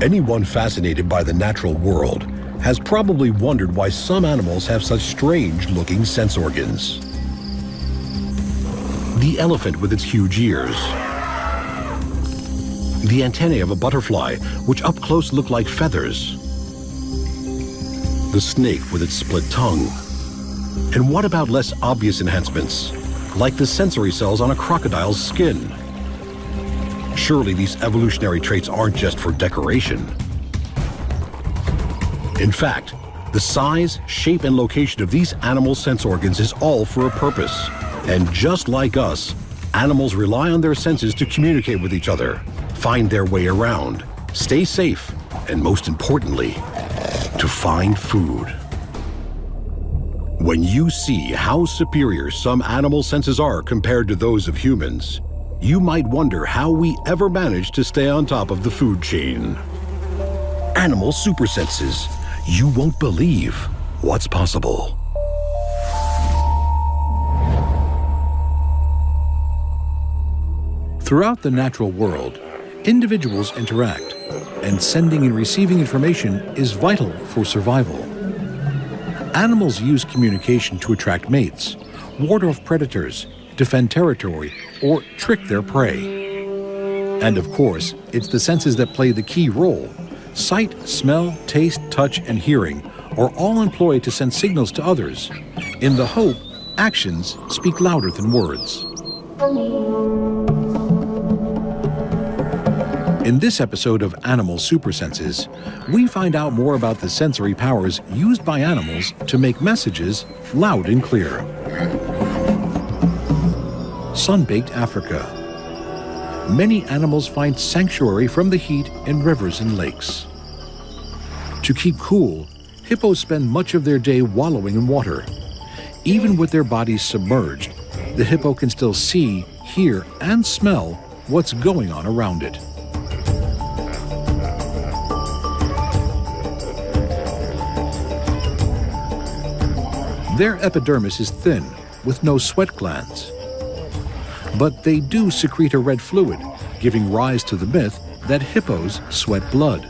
Anyone fascinated by the natural world has probably wondered why some animals have such strange-looking sense organs. The elephant with its huge ears, the antennae of a butterfly, which up close look like feathers, the snake with its split tongue. And what about less obvious enhancements, like the sensory cells on a crocodile's skin? Surely these evolutionary traits aren't just for decoration. In fact, the size, shape, and location of these animal sense organs is all for a purpose. And just like us, animals rely on their senses to communicate with each other, find their way around, stay safe, and most importantly, to find food. When you see how superior some animal senses are compared to those of humans, you might wonder how we ever managed to stay on top of the food chain. Animal super senses. You won't believe what's possible. Throughout the natural world, individuals interact, and sending and receiving information is vital for survival. Animals use communication to attract mates, ward off predators, defend territory, or trick their prey. And of course, it's the senses that play the key role. Sight, smell, taste, touch, and hearing are all employed to send signals to others, in the hope actions speak louder than words. In this episode of Animal Super Senses, we find out more about the sensory powers used by animals to make messages loud and clear. Sun-baked Africa. Many animals find sanctuary from the heat in rivers and lakes. To keep cool, hippos spend much of their day wallowing in water. Even with their bodies submerged, the hippo can still see, hear, and smell what's going on around it. Their epidermis is thin, with no sweat glands. But they do secrete a red fluid, giving rise to the myth that hippos sweat blood.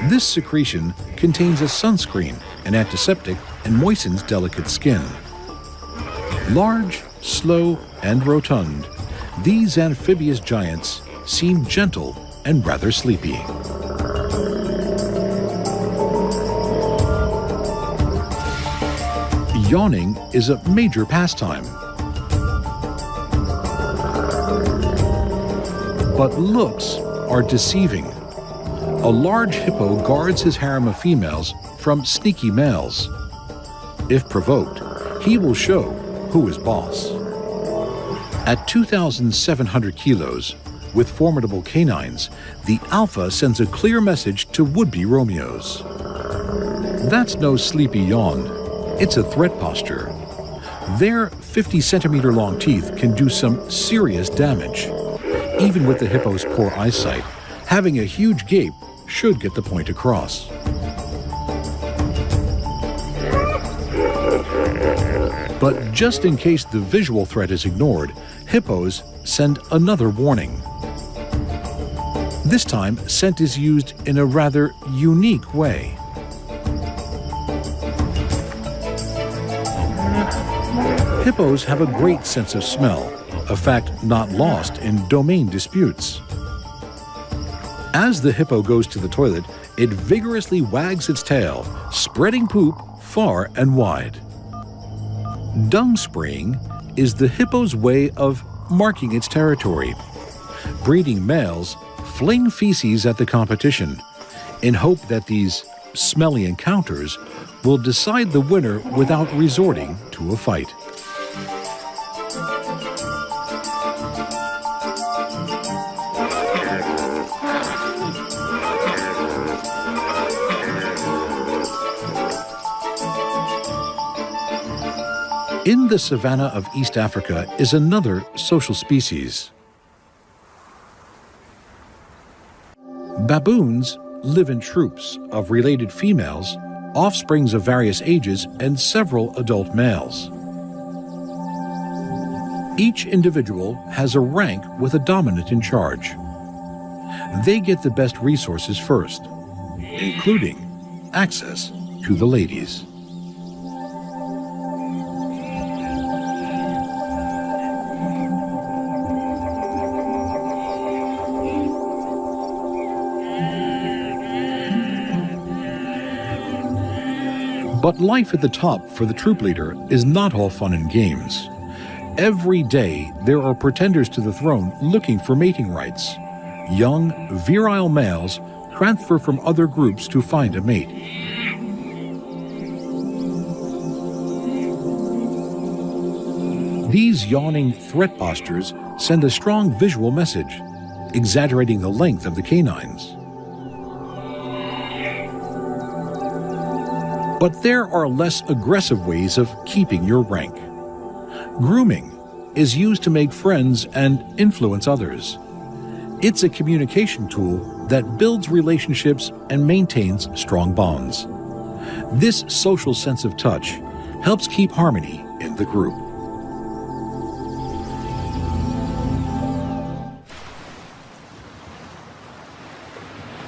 This secretion contains a sunscreen, an antiseptic, and moistens delicate skin. Large, slow, and rotund, these amphibious giants seem gentle and rather sleepy. Yawning is a major pastime. But looks are deceiving. A large hippo guards his harem of females from sneaky males. If provoked, he will show who is boss. At 2,700 kilos, with formidable canines, the alpha sends a clear message to would-be Romeos. That's no sleepy yawn. It's a threat posture. Their 50-centimeter-long teeth can do some serious damage. Even with the hippo's poor eyesight, having a huge gape should get the point across. But just in case the visual threat is ignored, hippos send another warning. This time, scent is used in a rather unique way. Hippos have a great sense of smell, a fact not lost in domain disputes. As the hippo goes to the toilet, it vigorously wags its tail, spreading poop far and wide. Dung spraying is the hippo's way of marking its territory. Breeding males fling feces at the competition in hope that these smelly encounters will decide the winner without resorting to a fight. In the savanna of East Africa is another social species. Baboons live in troops of related females, offsprings of various ages, and several adult males. Each individual has a rank with a dominant in charge. they get the best resources first, including access to the ladies. But life at the top for the troop leader is not all fun and games. Every day, there are pretenders to the throne looking for mating rights. Young, virile males transfer from other groups to find a mate. These yawning threat postures send a strong visual message, exaggerating the length of the canines. But there are less aggressive ways of keeping your rank. Grooming is used to make friends and influence others. It's a communication tool that builds relationships and maintains strong bonds. This social sense of touch helps keep harmony in the group.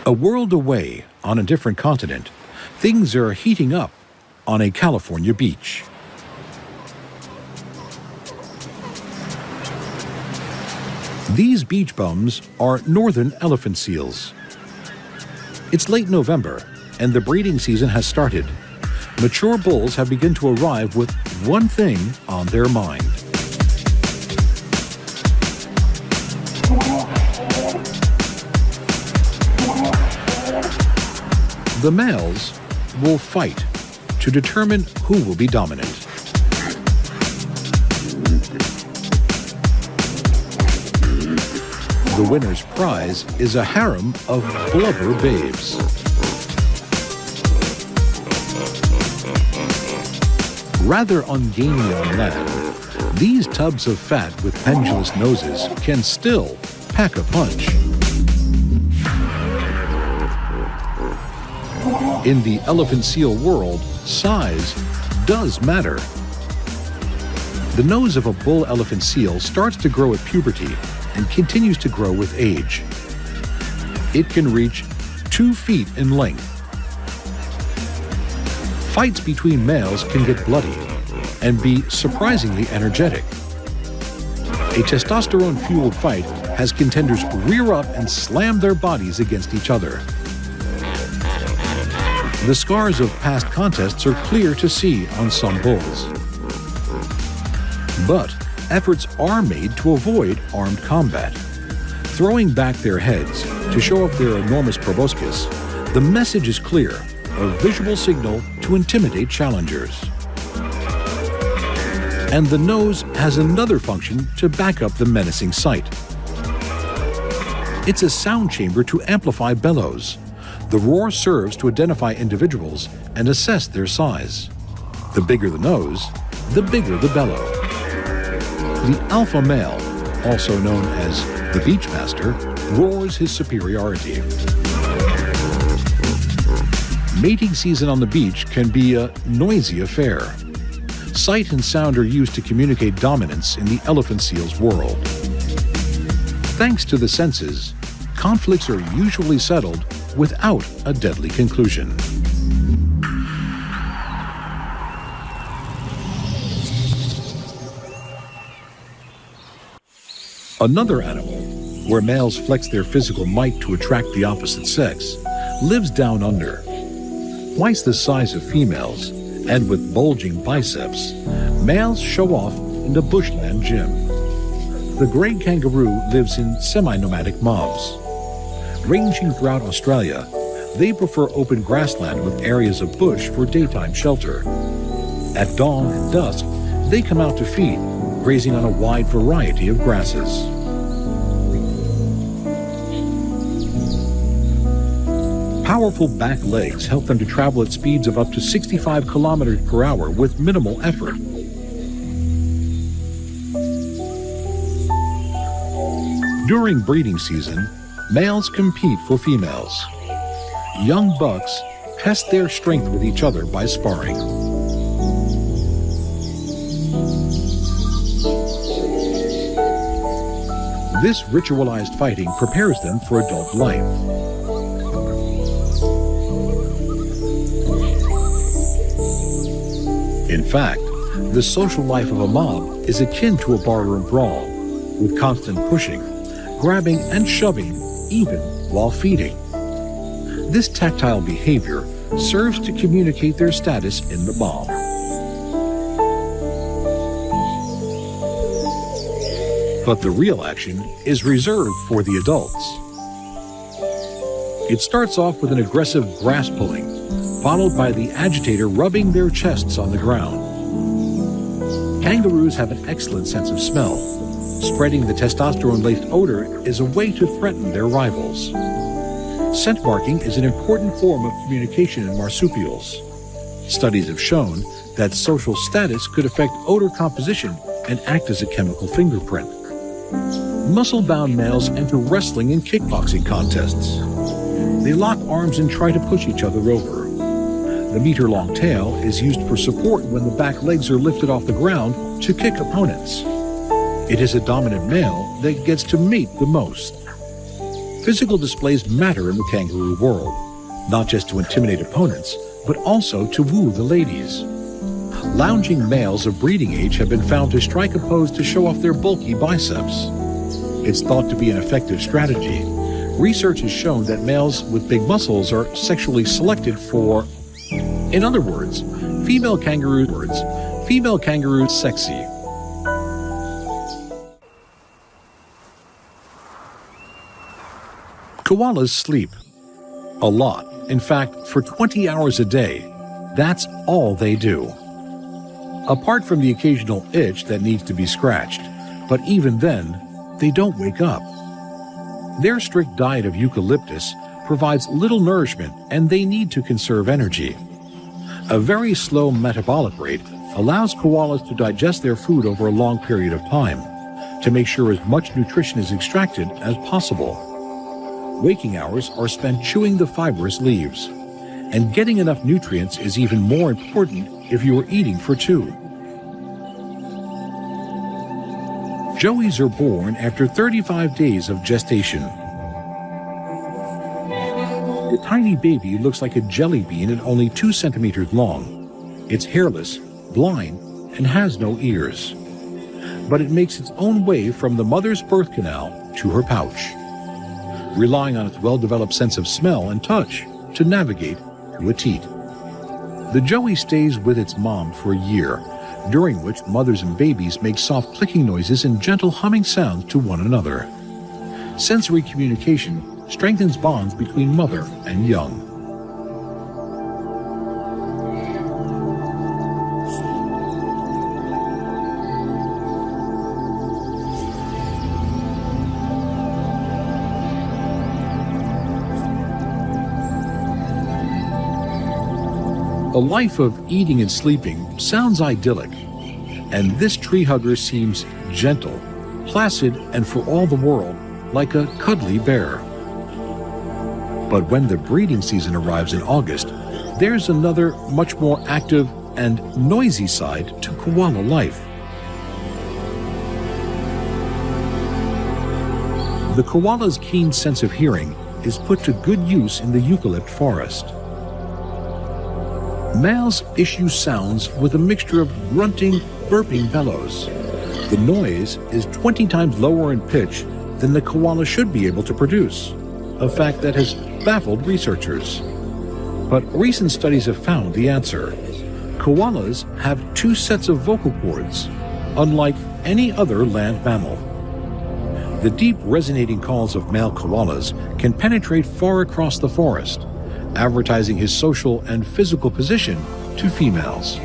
A world away on a different continent, things are heating up on a California beach. These beach bums are northern elephant seals. It's late November, and the breeding season has started. Mature bulls have begun to arrive with one thing on their mind. The males will fight to determine who will be dominant. The winner's prize is a harem of blubber babes. Rather ungainly on land, these tubs of fat with pendulous noses can still pack a punch. In the elephant seal world, size does matter. The nose of a bull elephant seal starts to grow at puberty and continues to grow with age. It can reach 2 feet in length. Fights between males can get bloody and be surprisingly energetic. A testosterone-fueled fight has contenders rear up and slam their bodies against each other. The scars of past contests are clear to see on some bulls. But efforts are made to avoid armed combat. Throwing back their heads to show off their enormous proboscis, the message is clear, a visual signal to intimidate challengers. And the nose has another function to back up the menacing sight. It's a sound chamber to amplify bellows. The roar serves to identify individuals and assess their size. The bigger the nose, the bigger the bellow. The alpha male, also known as the beachmaster, roars his superiority. Mating season on the beach can be a noisy affair. Sight and sound are used to communicate dominance in the elephant seal's world. Thanks to the senses, conflicts are usually settled without a deadly conclusion. Another animal, where males flex their physical might to attract the opposite sex, lives down under. Twice the size of females, and with bulging biceps, males show off in the bushland gym. The gray kangaroo lives in semi-nomadic mobs. Ranging throughout Australia, they prefer open grassland with areas of bush for daytime shelter. At dawn and dusk, they come out to feed, grazing on a wide variety of grasses. Powerful back legs help them to travel at speeds of up to 65 kilometers per hour with minimal effort. During breeding season, males compete for females. Young bucks test their strength with each other by sparring. This ritualized fighting prepares them for adult life. In fact, the social life of a mob is akin to a barroom brawl, with constant pushing, grabbing, and shoving, even while feeding. This tactile behavior serves to communicate their status in the mob. But the real action is reserved for the adults. It starts off with an aggressive grass pulling, followed by the agitator rubbing their chests on the ground. Kangaroos have an excellent sense of smell. Spreading the testosterone-laced odor is a way to threaten their rivals. Scent marking is an important form of communication in marsupials. Studies have shown that social status could affect odor composition and act as a chemical fingerprint. Muscle-bound males enter wrestling and kickboxing contests. They lock arms and try to push each other over. The meter-long tail is used for support when the back legs are lifted off the ground to kick opponents. It is a dominant male that gets to mate the most. Physical displays matter in the kangaroo world, not just to intimidate opponents, but also to woo the ladies. Lounging males of breeding age have been found to strike a pose to show off their bulky biceps. It's thought to be an effective strategy. Research has shown that males with big muscles are sexually selected for, in other words, female kangaroos sexy. Koalas sleep a lot. In fact, for 20 hours a day, that's all they do. Apart from the occasional itch that needs to be scratched, but even then, they don't wake up. Their strict diet of eucalyptus provides little nourishment and they need to conserve energy. A very slow metabolic rate allows koalas to digest their food over a long period of time, to make sure as much nutrition is extracted as possible. Waking hours are spent chewing the fibrous leaves, and getting enough nutrients is even more important if you are eating for two. Joeys are born after 35 days of gestation. The tiny baby looks like a jelly bean at only 2 centimeters long. It's hairless, blind, and has no ears. But it makes its own way from the mother's birth canal to her pouch, relying on its well-developed sense of smell and touch to navigate to a teat. The joey stays with its mom for a year, during which mothers and babies make soft clicking noises and gentle humming sounds to one another. Sensory communication strengthens bonds between mother and young. A life of eating and sleeping sounds idyllic, and this tree hugger seems gentle, placid, and for all the world, like a cuddly bear. But when the breeding season arrives in August, there's another, much more active and noisy side to koala life. The koala's keen sense of hearing is put to good use in the eucalypt forest. Males issue sounds with a mixture of grunting, burping bellows. The noise is 20 times lower in pitch than the koala should be able to produce, a fact that has baffled researchers. But recent studies have found the answer. Koalas have 2 sets of vocal cords, unlike any other land mammal. The deep resonating calls of male koalas can penetrate far across the forest, advertising his social and physical position to females.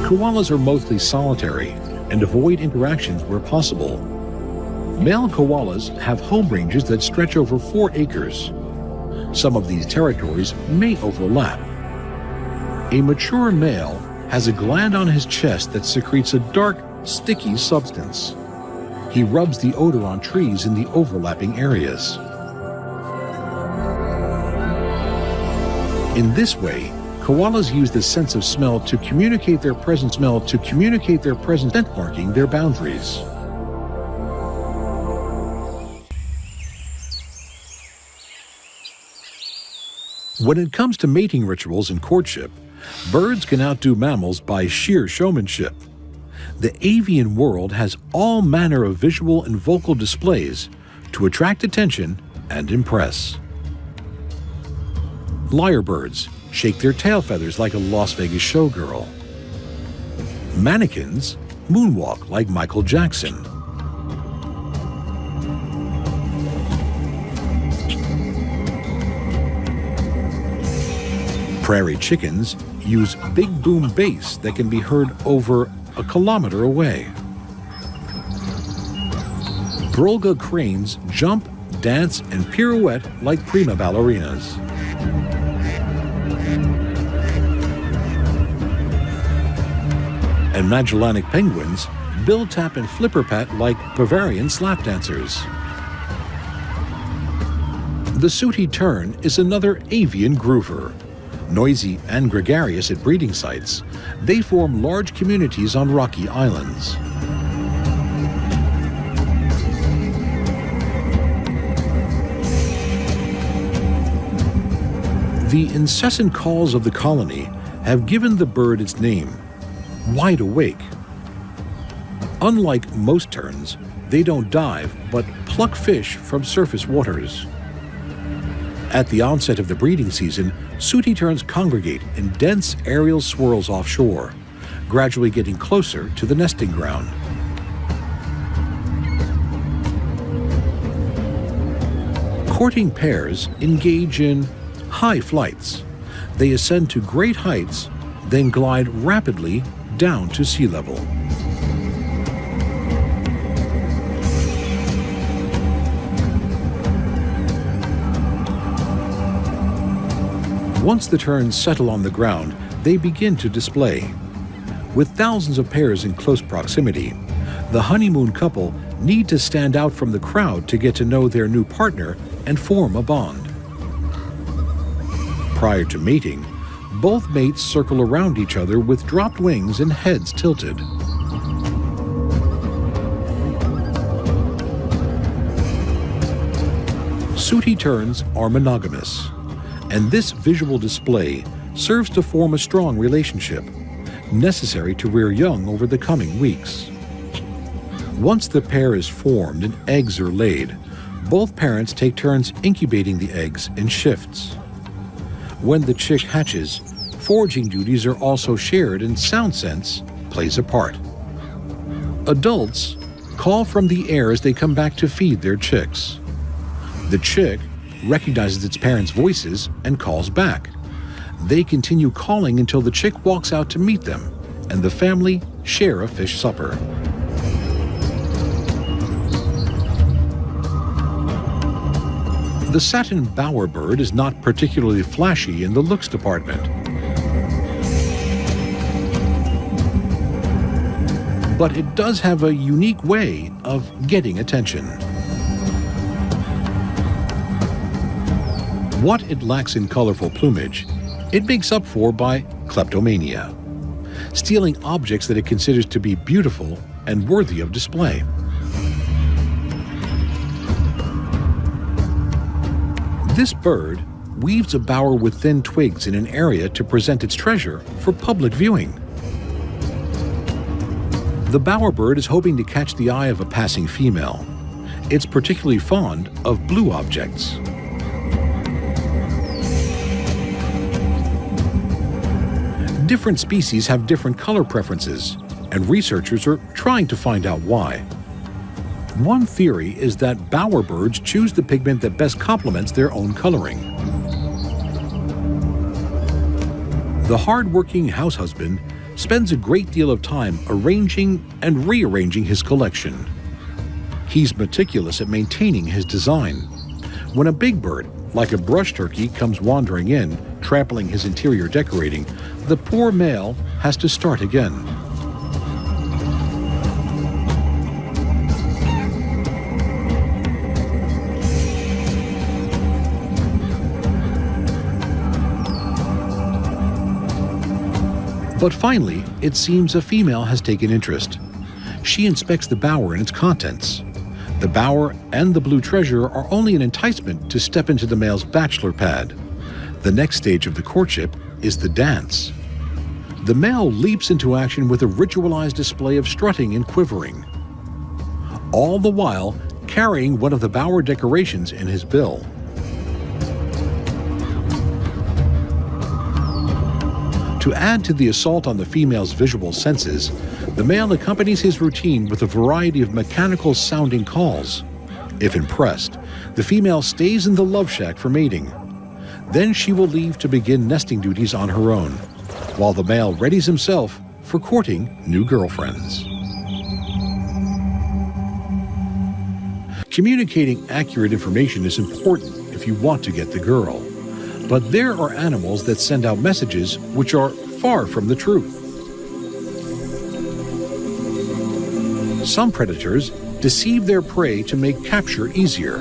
Koalas are mostly solitary and avoid interactions where possible. Male koalas have home ranges that stretch over 4 acres. Some of these territories may overlap. A mature male has a gland on his chest that secretes a dark, sticky substance. He rubs the odor on trees in the overlapping areas. In this way, koalas use the sense of smell to communicate their present scent marking their boundaries. When it comes to mating rituals and courtship, birds can outdo mammals by sheer showmanship. The avian world has all manner of visual and vocal displays to attract attention and impress. Lyrebirds shake their tail feathers like a Las Vegas showgirl. Mannequins moonwalk like Michael Jackson. Prairie chickens use big boom bass that can be heard over a kilometer away. Brolga cranes jump, dance, and pirouette like prima ballerinas. And Magellanic penguins bill tap and flipper pat like Bavarian slap dancers. The sooty tern is another avian groover. Noisy and gregarious at breeding sites, they form large communities on rocky islands. The incessant calls of the colony have given the bird its name, wide awake. Unlike most terns, they don't dive, but pluck fish from surface waters. At the onset of the breeding season, sooty terns congregate in dense aerial swirls offshore, gradually getting closer to the nesting ground. Courting pairs engage in high flights. They ascend to great heights, then glide rapidly down to sea level. Once the terns settle on the ground, they begin to display. With thousands of pairs in close proximity, the honeymoon couple need to stand out from the crowd to get to know their new partner and form a bond. Prior to mating, both mates circle around each other with dropped wings and heads tilted. Sooty terns are monogamous, and this visual display serves to form a strong relationship, necessary to rear young over the coming weeks. Once the pair is formed and eggs are laid, both parents take turns incubating the eggs in shifts. When the chick hatches, foraging duties are also shared and sound sense plays a part. Adults call from the air as they come back to feed their chicks. The chick recognizes its parents' voices and calls back. They continue calling until the chick walks out to meet them, and the family share a fish supper. The satin bowerbird is not particularly flashy in the looks department. But it does have a unique way of getting attention. What it lacks in colorful plumage, it makes up for by kleptomania, stealing objects that it considers to be beautiful and worthy of display. This bird weaves a bower with thin twigs in an area to present its treasure for public viewing. The bowerbird is hoping to catch the eye of a passing female. It's particularly fond of blue objects. Different species have different color preferences, and researchers are trying to find out why. One theory is that bowerbirds choose the pigment that best complements their own coloring. The hard-working house husband spends a great deal of time arranging and rearranging his collection. He's meticulous at maintaining his design. When a big bird, like a brush turkey, comes wandering in, trampling his interior decorating, the poor male has to start again. But finally, it seems a female has taken interest. She inspects the bower and its contents. The bower and the blue treasure are only an enticement to step into the male's bachelor pad. The next stage of the courtship is the dance. The male leaps into action with a ritualized display of strutting and quivering, all the while carrying one of the bower decorations in his bill. To add to the assault on the female's visual senses, the male accompanies his routine with a variety of mechanical-sounding calls. If impressed, the female stays in the love shack for mating. Then she will leave to begin nesting duties on her own, while the male readies himself for courting new girlfriends. Communicating accurate information is important if you want to get the girl. But there are animals that send out messages which are far from the truth. Some predators deceive their prey to make capture easier.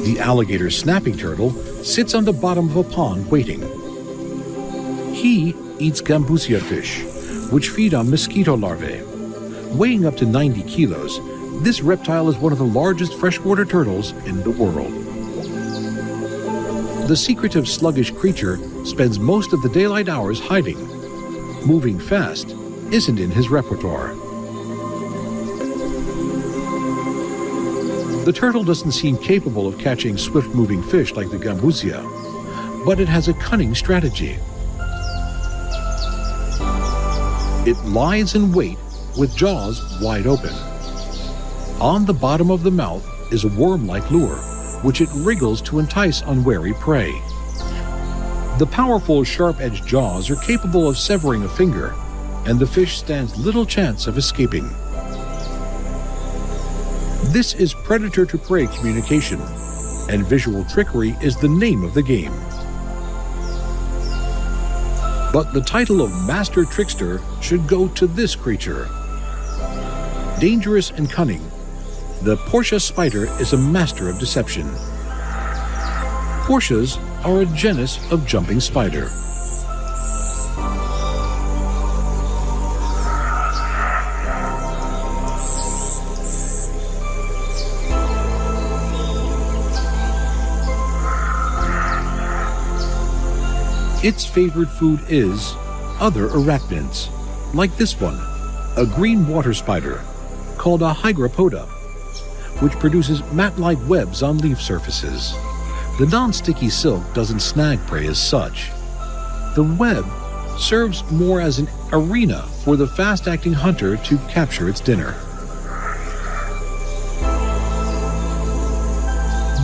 The alligator snapping turtle sits on the bottom of a pond waiting. He eats gambusia fish, which feed on mosquito larvae. Weighing up to 90 kilos, this reptile is one of the largest freshwater turtles in the world. The secretive sluggish creature spends most of the daylight hours hiding. Moving fast isn't in his repertoire. The turtle doesn't seem capable of catching swift-moving fish like the gambusia, but it has a cunning strategy. It lies in wait with jaws wide open. On the bottom of the mouth is a worm-like lure, which it wriggles to entice unwary prey. The powerful, sharp-edged jaws are capable of severing a finger, and the fish stands little chance of escaping. This is predator-to-prey communication, and visual trickery is the name of the game. But the title of Master Trickster should go to this creature. Dangerous and cunning, the Portia spider is a master of deception. Portias are a genus of jumping spider. Its favorite food is other arachnids, like this one, a green water spider called a hygropoda, which produces mat-like webs on leaf surfaces. The non-sticky silk doesn't snag prey as such. The web serves more as an arena for the fast-acting hunter to capture its dinner.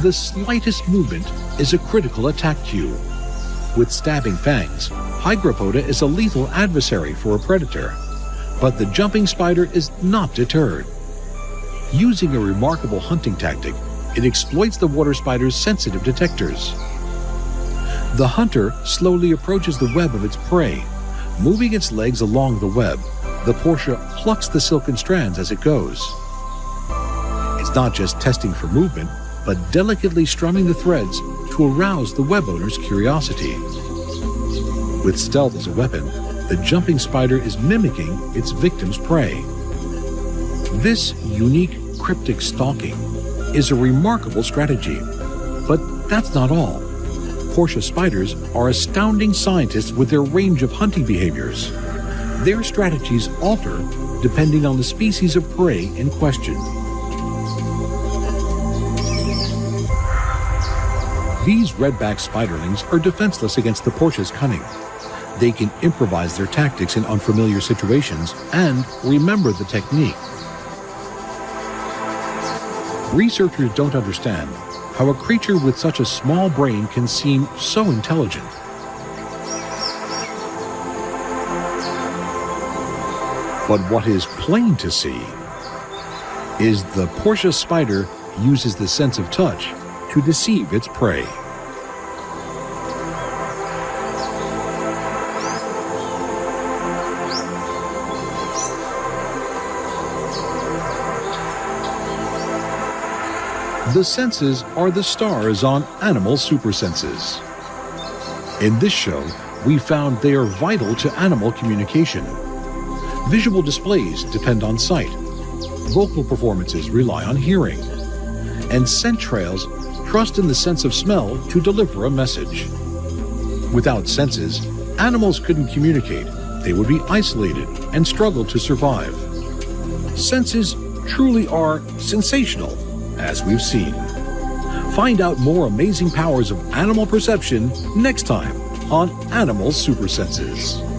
The slightest movement is a critical attack cue. With stabbing fangs, hygropoda is a lethal adversary for a predator, but the jumping spider is not deterred. Using a remarkable hunting tactic, it exploits the water spider's sensitive detectors. The hunter slowly approaches the web of its prey. Moving its legs along the web, the Portia plucks the silken strands as it goes. It's not just testing for movement, but delicately strumming the threads to arouse the web owner's curiosity. With stealth as a weapon, the jumping spider is mimicking its victim's prey. This unique cryptic stalking is a remarkable strategy, but that's not all. Portia spiders are astounding scientists with their range of hunting behaviors. Their strategies alter depending on the species of prey in question. These redback spiderlings are defenseless against the Portia's cunning. They can improvise their tactics in unfamiliar situations and remember the technique. Researchers don't understand how a creature with such a small brain can seem so intelligent. But what is plain to see is the Portia spider uses the sense of touch to deceive its prey. The senses are the stars on animal supersenses. In this show, we found they are vital to animal communication. Visual displays depend on sight. Vocal performances rely on hearing. And scent trails trust in the sense of smell to deliver a message. Without senses, animals couldn't communicate. They would be isolated and struggle to survive. Senses truly are sensational, as we've seen. Find out more amazing powers of animal perception next time on Animal Super Senses.